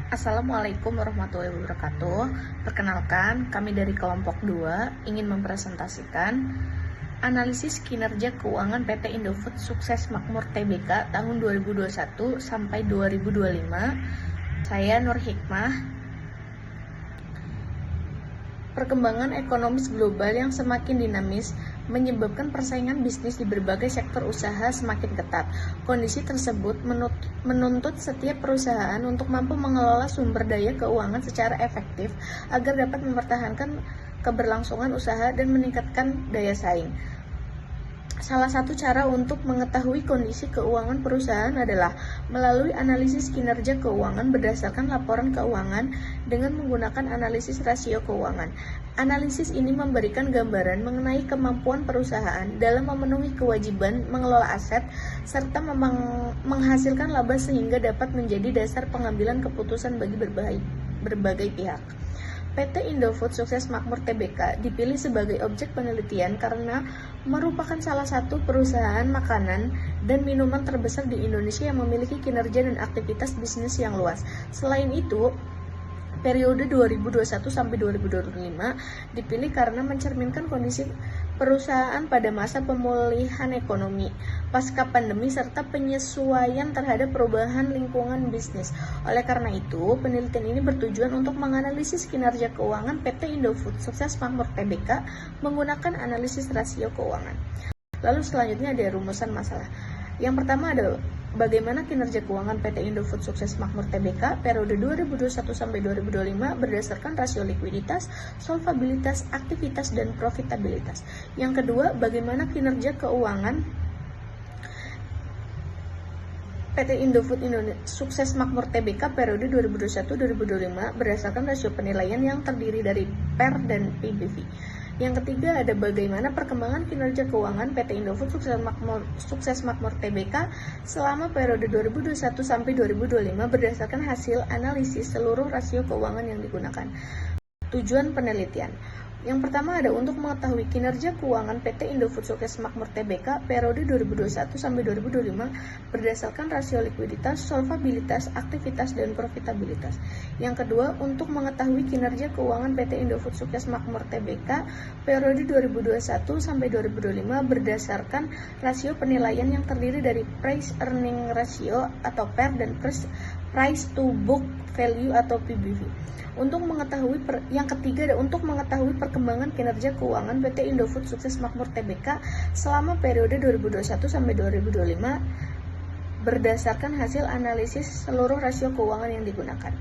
Assalamualaikum warahmatullahi wabarakatuh. Perkenalkan, kami dari kelompok 2 ingin mempresentasikan analisis kinerja keuangan PT Indofood Sukses Makmur Tbk tahun 2021 sampai 2025. Saya Nur Hikmah. Perkembangan ekonomis global yang semakin dinamis menyebabkan persaingan bisnis di berbagai sektor usaha semakin ketat. Kondisi tersebut menuntut setiap perusahaan untuk mampu mengelola sumber daya keuangan secara efektif agar dapat mempertahankan keberlangsungan usaha dan meningkatkan daya saing. Salah satu cara untuk mengetahui kondisi keuangan perusahaan adalah melalui analisis kinerja keuangan berdasarkan laporan keuangan dengan menggunakan analisis rasio keuangan. Analisis ini memberikan gambaran mengenai kemampuan perusahaan dalam memenuhi kewajiban mengelola aset serta menghasilkan laba sehingga dapat menjadi dasar pengambilan keputusan bagi berbagai pihak. PT Indofood Sukses Makmur Tbk dipilih sebagai objek penelitian karena merupakan salah satu perusahaan makanan dan minuman terbesar di Indonesia yang memiliki kinerja dan aktivitas bisnis yang luas. Selain itu, periode 2021 sampai 2025 dipilih karena mencerminkan kondisi perusahaan pada masa pemulihan ekonomi pasca pandemi serta penyesuaian terhadap perubahan lingkungan bisnis. Oleh karena itu, penelitian ini bertujuan untuk menganalisis kinerja keuangan PT Indofood Sukses Makmur Tbk menggunakan analisis rasio keuangan. Lalu selanjutnya ada rumusan masalah. Yang pertama ada bagaimana kinerja keuangan PT Indofood Sukses Makmur Tbk periode 2021 sampai 2025 berdasarkan rasio likuiditas, solvabilitas, aktivitas, dan profitabilitas. Yang kedua, bagaimana kinerja keuangan PT Indofood Sukses Makmur Tbk periode 2021-2025 berdasarkan rasio penilaian yang terdiri dari PER dan PBV. Yang ketiga ada bagaimana perkembangan kinerja keuangan PT Indofood Sukses Makmur Tbk selama periode 2021 sampai 2025 berdasarkan hasil analisis seluruh rasio keuangan yang digunakan. Tujuan penelitian. Yang pertama ada untuk mengetahui kinerja keuangan PT Indofood Sukses Makmur Tbk periode 2021 sampai 2025 berdasarkan rasio likuiditas, solvabilitas, aktivitas, dan profitabilitas. Yang kedua, untuk mengetahui kinerja keuangan PT Indofood Sukses Makmur Tbk periode 2021 sampai 2025 berdasarkan rasio penilaian yang terdiri dari price earning ratio atau PER dan price to book value atau PBV. Yang ketiga untuk mengetahui perkembangan kinerja keuangan PT Indofood Sukses Makmur Tbk selama periode 2021 sampai 2025 berdasarkan hasil analisis seluruh rasio keuangan yang digunakan.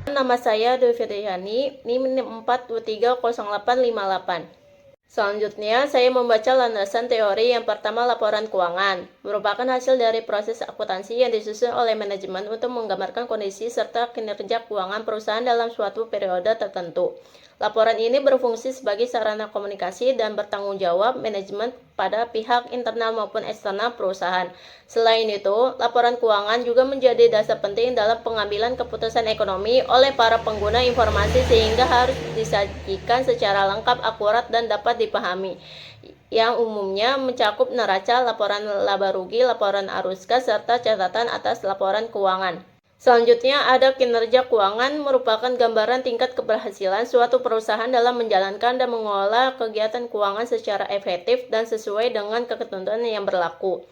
Nama saya Dewi Fitriani, NIM 4230858. Selanjutnya, saya membaca landasan teori. Yang pertama, laporan keuangan merupakan hasil dari proses akuntansi yang disusun oleh manajemen untuk menggambarkan kondisi serta kinerja keuangan perusahaan dalam suatu periode tertentu. Laporan ini berfungsi sebagai sarana komunikasi dan bertanggung jawab manajemen pada pihak internal maupun eksternal perusahaan. Selain itu, laporan keuangan juga menjadi dasar penting dalam pengambilan keputusan ekonomi oleh para pengguna informasi sehingga harus disajikan secara lengkap, akurat, dan dapat dipahami, yang umumnya mencakup neraca, laporan laba rugi, laporan arus kas, serta catatan atas laporan keuangan. Selanjutnya ada kinerja keuangan merupakan gambaran tingkat keberhasilan suatu perusahaan dalam menjalankan dan mengelola kegiatan keuangan secara efektif dan sesuai dengan ketentuan yang berlaku.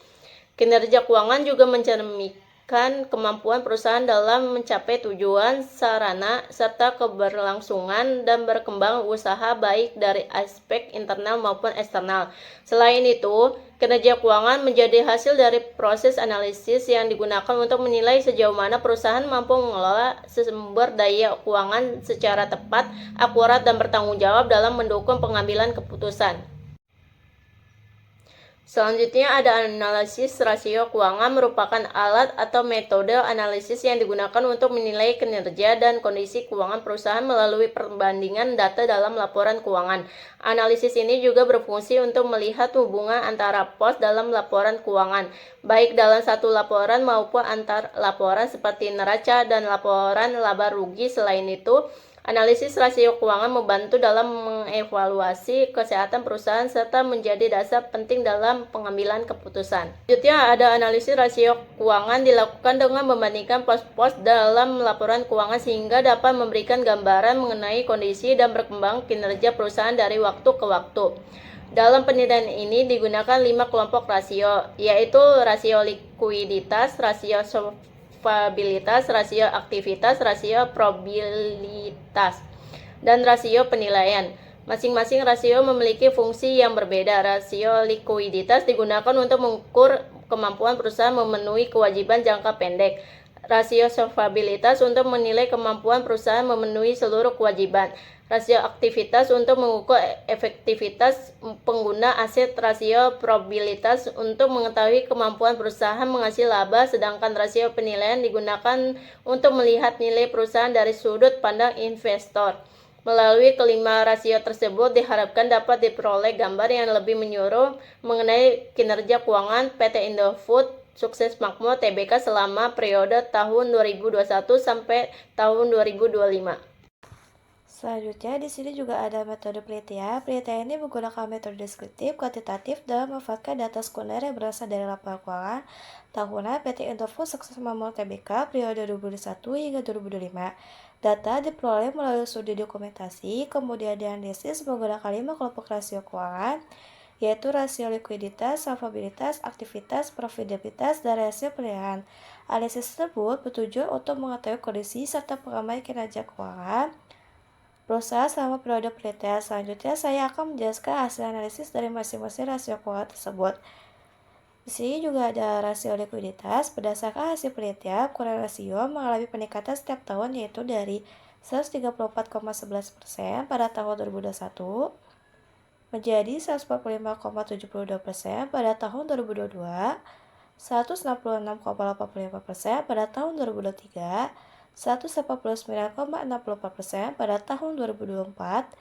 Kinerja keuangan juga mencerminkan kemampuan perusahaan dalam mencapai tujuan, sarana, serta keberlangsungan dan berkembang usaha baik dari aspek internal maupun eksternal. Selain itu, kinerja keuangan menjadi hasil dari proses analisis yang digunakan untuk menilai sejauh mana perusahaan mampu mengelola sumber daya keuangan secara tepat, akurat, dan bertanggung jawab dalam mendukung pengambilan keputusan. Selanjutnya ada analisis rasio keuangan merupakan alat atau metode analisis yang digunakan untuk menilai kinerja dan kondisi keuangan perusahaan melalui perbandingan data dalam laporan keuangan. Analisis ini juga berfungsi untuk melihat hubungan antara pos dalam laporan keuangan, baik dalam satu laporan maupun antar laporan seperti neraca dan laporan laba rugi. Selain itu, Analisis rasio keuangan membantu dalam mengevaluasi kesehatan perusahaan serta menjadi dasar penting dalam pengambilan keputusan. Selanjutnya ada analisis rasio keuangan dilakukan dengan membandingkan pos-pos dalam laporan keuangan sehingga dapat memberikan gambaran mengenai kondisi dan berkembang kinerja perusahaan dari waktu ke waktu. Dalam penilaian ini digunakan 5 kelompok rasio, yaitu rasio likuiditas, rasio solvabilitas, rasio aktivitas, rasio probabilitas, dan rasio penilaian. Masing-masing rasio memiliki fungsi yang berbeda. Rasio likuiditas digunakan untuk mengukur kemampuan perusahaan memenuhi kewajiban jangka pendek. Rasio solvabilitas untuk menilai kemampuan perusahaan memenuhi seluruh kewajiban. Rasio aktivitas untuk mengukur efektivitas pengguna aset. Rasio probabilitas untuk mengetahui kemampuan perusahaan menghasil laba, sedangkan rasio penilaian digunakan untuk melihat nilai perusahaan dari sudut pandang investor. Melalui kelima rasio tersebut diharapkan dapat diperoleh gambar yang lebih menyeluruh mengenai kinerja keuangan PT Indofood Sukses Makmur Tbk selama periode tahun 2021 sampai tahun 2025. Selanjutnya, di sini juga ada metode penelitian. Penelitian ini menggunakan metode deskriptif, kuantitatif, dalam memanfaatkan data sekunder yang berasal dari laporan keuangan tahunan PT Indofood Sukses Makmur Tbk periode 2021 hingga 2025. Data diperoleh melalui studi dokumentasi, kemudian dianalisis menggunakan 5 kelompok rasio keuangan, yaitu rasio likuiditas, solvabilitas, aktivitas, profitabilitas, dan rasio penilaian. Analisis tersebut bertujuan untuk mengetahui kondisi serta pengamatan kinerja keuangan perusahaan selama periode penelitian. Selanjutnya, saya akan menjelaskan hasil analisis dari masing-masing rasio keuangan tersebut. Di sini juga ada rasio likuiditas. Berdasarkan hasil penelitian, ukuran rasio mengalami peningkatan setiap tahun, yaitu dari 134,11% pada tahun 2021 menjadi 145,72% pada tahun 2022, 166,85% pada tahun 2023, 189,64% pada tahun 2024,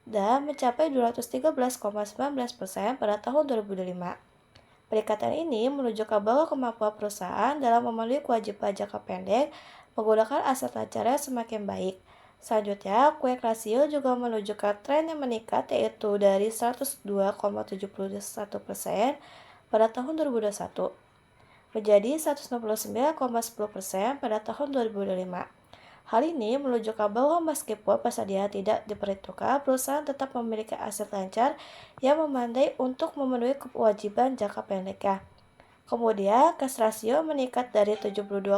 dan mencapai 213,19% pada tahun 2025. Peningkatan ini menunjukkan bahwa kemampuan perusahaan dalam memenuhi kewajiban jangka pendek menggunakan aset lancar yang semakin baik. Selanjutnya, quick rasio juga menunjukkan tren yang meningkat, yaitu dari 102,71% pada tahun 2021 menjadi 169,10% pada tahun 2025. Hal ini menunjukkan bahwa meskipun persediaan tidak diperhitungkan, perusahaan tetap memiliki aset lancar yang memadai untuk memenuhi kewajiban jangka pendeknya. Kemudian, cash ratio meningkat dari 72,96%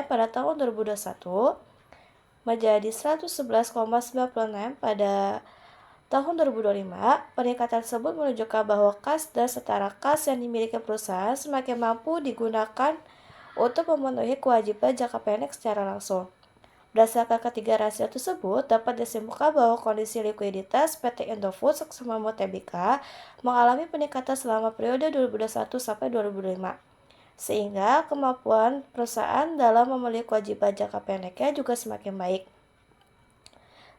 pada tahun 2021 menjadi 111,96% pada tahun 2025. Peningkatan tersebut menunjukkan bahwa kas dan setara kas yang dimiliki perusahaan semakin mampu digunakan untuk memenuhi kewajiban jangka pendek secara langsung. Berdasarkan ketiga rasio tersebut, dapat disimpulkan bahwa kondisi likuiditas PT Indofood Sukses Makmur Tbk mengalami peningkatan selama periode 2021 sampai 2025, sehingga kemampuan perusahaan dalam memenuhi kewajiban jangka pendeknya juga semakin baik.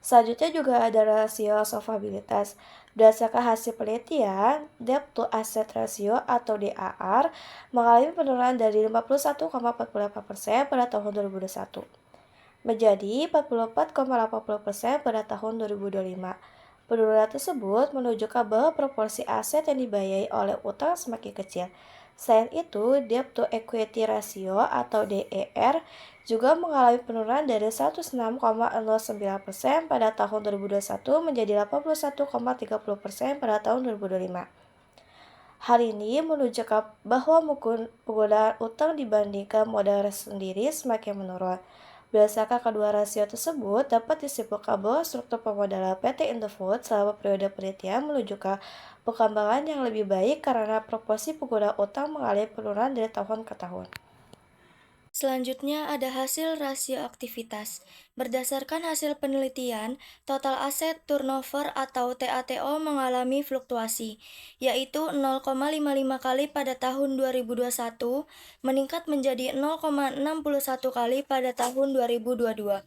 Selanjutnya juga ada rasio solvabilitas. Berdasarkan hasil penelitian, debt to asset ratio atau DAR mengalami penurunan dari 51,48% pada tahun 2021 menjadi 44,80% pada tahun 2025. Penurunan tersebut menunjukkan bahwa proporsi aset yang dibiayai oleh utang semakin kecil. Selain itu, debt to equity ratio atau DER juga mengalami penurunan dari 106,09% pada tahun 2021 menjadi 81,30% pada tahun 2025. Hal ini menunjukkan bahwa penggunaan utang dibandingkan modal sendiri semakin menurun. Berdasarkan kedua rasio tersebut, dapat disimpulkan bahwa struktur pemodalan PT Indofood selama periode penelitian menunjukkan perkembangan yang lebih baik karena proporsi penggunaan utang mengalami penurunan dari tahun ke tahun. Selanjutnya ada hasil rasio aktivitas. Berdasarkan hasil penelitian, total aset turnover atau TATO mengalami fluktuasi, yaitu 0,55 kali pada tahun 2021, meningkat menjadi 0,61 kali pada tahun 2022.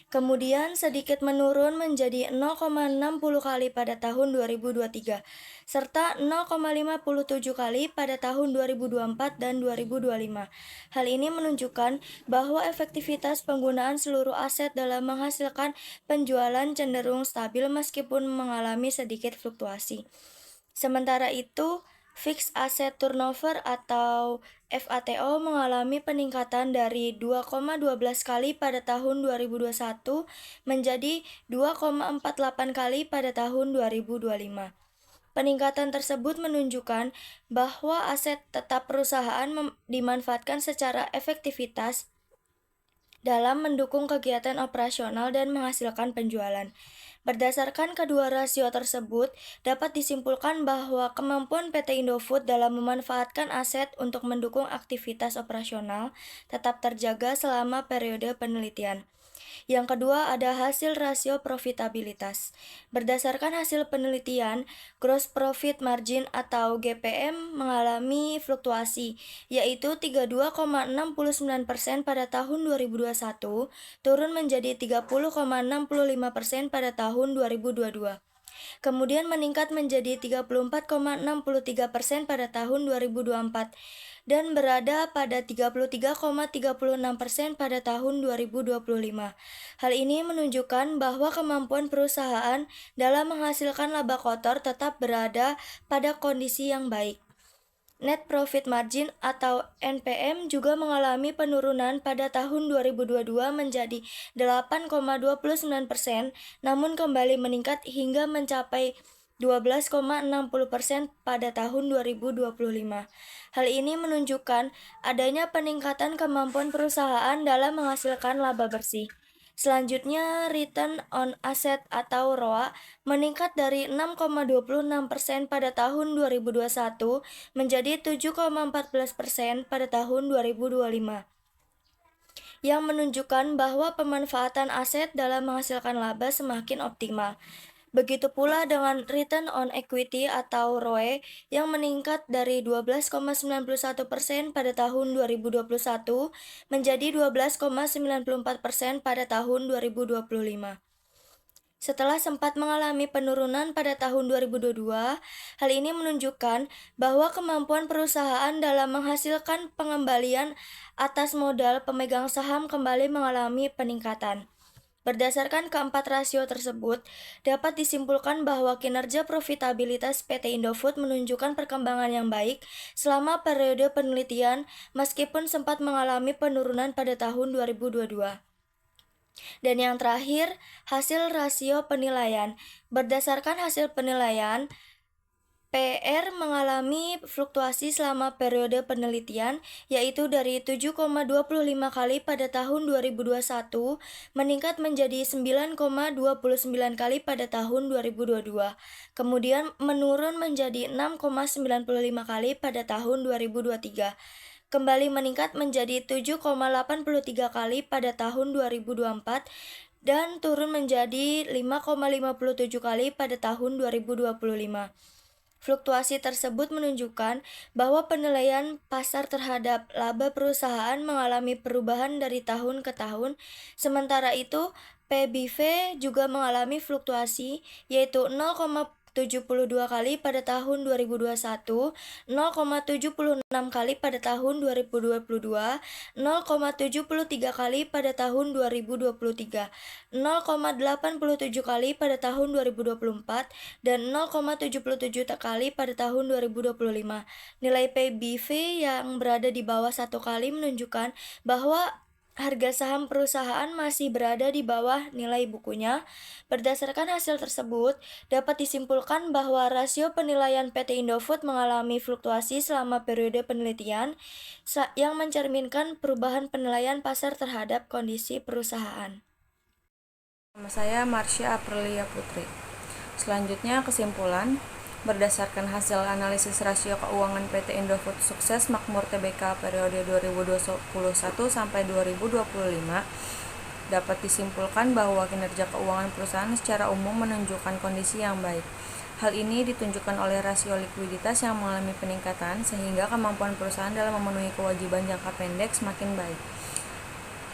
Kemudian sedikit menurun menjadi 0,60 kali pada tahun 2023, serta 0,57 kali pada tahun 2024 dan 2025. Hal ini menunjukkan bahwa efektivitas penggunaan seluruh aset dalam menghasilkan penjualan cenderung stabil meskipun mengalami sedikit fluktuasi. Sementara itu, Fixed Asset Turnover atau FATO mengalami peningkatan dari 2,12 kali pada tahun 2021 menjadi 2,48 kali pada tahun 2025. Peningkatan tersebut menunjukkan bahwa aset tetap perusahaan dimanfaatkan secara efektivitas dalam mendukung kegiatan operasional dan menghasilkan penjualan. Berdasarkan kedua rasio tersebut, dapat disimpulkan bahwa kemampuan PT Indofood dalam memanfaatkan aset untuk mendukung aktivitas operasional tetap terjaga selama periode penelitian. Yang kedua ada hasil rasio profitabilitas. Berdasarkan hasil penelitian, gross profit margin atau GPM mengalami fluktuasi, yaitu 32,69% pada tahun 2021, turun menjadi 30,65% pada tahun 2022. Kemudian meningkat menjadi 34,63% pada tahun 2024 dan berada pada 33,36% pada tahun 2025. Hal ini menunjukkan bahwa kemampuan perusahaan dalam menghasilkan laba kotor tetap berada pada kondisi yang baik. Net Profit Margin atau NPM juga mengalami penurunan pada tahun 2022 menjadi 8,29%, namun kembali meningkat hingga mencapai 12,60% pada tahun 2025. Hal ini menunjukkan adanya peningkatan kemampuan perusahaan dalam menghasilkan laba bersih. Selanjutnya, Return on Asset atau ROA meningkat dari 6,26% pada tahun 2021 menjadi 7,14% pada tahun 2025, yang menunjukkan bahwa pemanfaatan aset dalam menghasilkan laba semakin optimal. Begitu pula dengan Return on Equity atau ROE yang meningkat dari 12,91% pada tahun 2021 menjadi 12,94% pada tahun 2025. Setelah sempat mengalami penurunan pada tahun 2022, hal ini menunjukkan bahwa kemampuan perusahaan dalam menghasilkan pengembalian atas modal pemegang saham kembali mengalami peningkatan. Berdasarkan keempat rasio tersebut, dapat disimpulkan bahwa kinerja profitabilitas PT Indofood menunjukkan perkembangan yang baik selama periode penelitian meskipun sempat mengalami penurunan pada tahun 2022. Dan yang terakhir, hasil rasio penilaian. Berdasarkan hasil penilaian, PR mengalami fluktuasi selama periode penelitian, yaitu dari 7,25 kali pada tahun 2021 meningkat menjadi 9,29 kali pada tahun 2022, kemudian menurun menjadi 6,95 kali pada tahun 2023, kembali meningkat menjadi 7,83 kali pada tahun 2024, dan turun menjadi 5,57 kali pada tahun 2025. Fluktuasi tersebut menunjukkan bahwa penilaian pasar terhadap laba perusahaan mengalami perubahan dari tahun ke tahun. Sementara itu, PBV juga mengalami fluktuasi, yaitu 0,72 kali pada tahun 2021, 0,76 kali pada tahun 2022, 0,73 kali pada tahun 2023, 0,87 kali pada tahun 2024, dan 0,77 kali pada tahun 2025. Nilai PBV yang berada di bawah 1 kali menunjukkan bahwa harga saham perusahaan masih berada di bawah nilai bukunya. Berdasarkan hasil tersebut, dapat disimpulkan bahwa rasio penilaian PT Indofood mengalami fluktuasi selama periode penelitian yang mencerminkan perubahan penilaian pasar terhadap kondisi perusahaan. Nama saya Marsha Aprilia Putri. Selanjutnya kesimpulan. Berdasarkan hasil analisis rasio keuangan PT Indofood Sukses Makmur Tbk periode 2021 sampai 2025, dapat disimpulkan bahwa kinerja keuangan perusahaan secara umum menunjukkan kondisi yang baik. Hal ini ditunjukkan oleh rasio likuiditas yang mengalami peningkatan sehingga kemampuan perusahaan dalam memenuhi kewajiban jangka pendek semakin baik.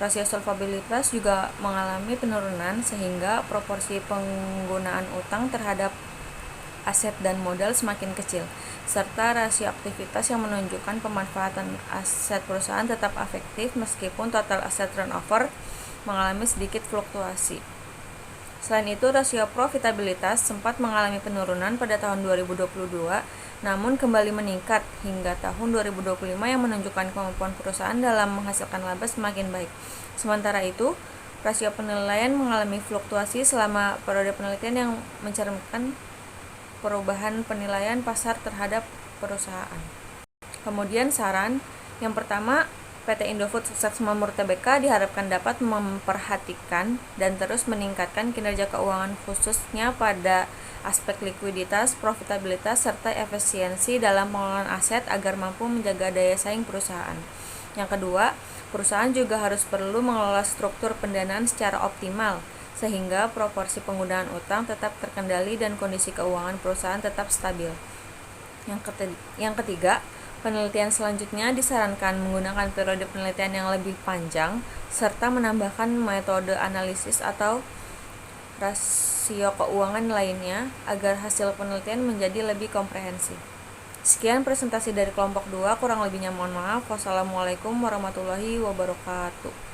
Rasio solvabilitas juga mengalami penurunan sehingga proporsi penggunaan utang terhadap aset dan modal semakin kecil, serta rasio aktivitas yang menunjukkan pemanfaatan aset perusahaan tetap efektif meskipun total aset turnover mengalami sedikit fluktuasi. Selain itu, rasio profitabilitas sempat mengalami penurunan pada tahun 2022, namun kembali meningkat hingga tahun 2025 yang menunjukkan kemampuan perusahaan dalam menghasilkan laba semakin baik. Sementara itu, rasio penilaian mengalami fluktuasi selama periode penelitian yang mencerminkan perubahan penilaian pasar terhadap perusahaan. Kemudian saran yang pertama, PT Indofood Sukses Makmur Tbk diharapkan dapat memperhatikan dan terus meningkatkan kinerja keuangan khususnya pada aspek likuiditas, profitabilitas, serta efisiensi dalam pengelolaan aset agar mampu menjaga daya saing perusahaan. Yang kedua, perusahaan juga harus perlu mengelola struktur pendanaan secara optimal sehingga proporsi penggunaan utang tetap terkendali dan kondisi keuangan perusahaan tetap stabil. Yang ketiga, penelitian selanjutnya disarankan menggunakan periode penelitian yang lebih panjang serta menambahkan metode analisis atau rasio keuangan lainnya agar hasil penelitian menjadi lebih komprehensif. Sekian presentasi dari kelompok 2, kurang lebihnya mohon maaf. Wassalamualaikum warahmatullahi wabarakatuh.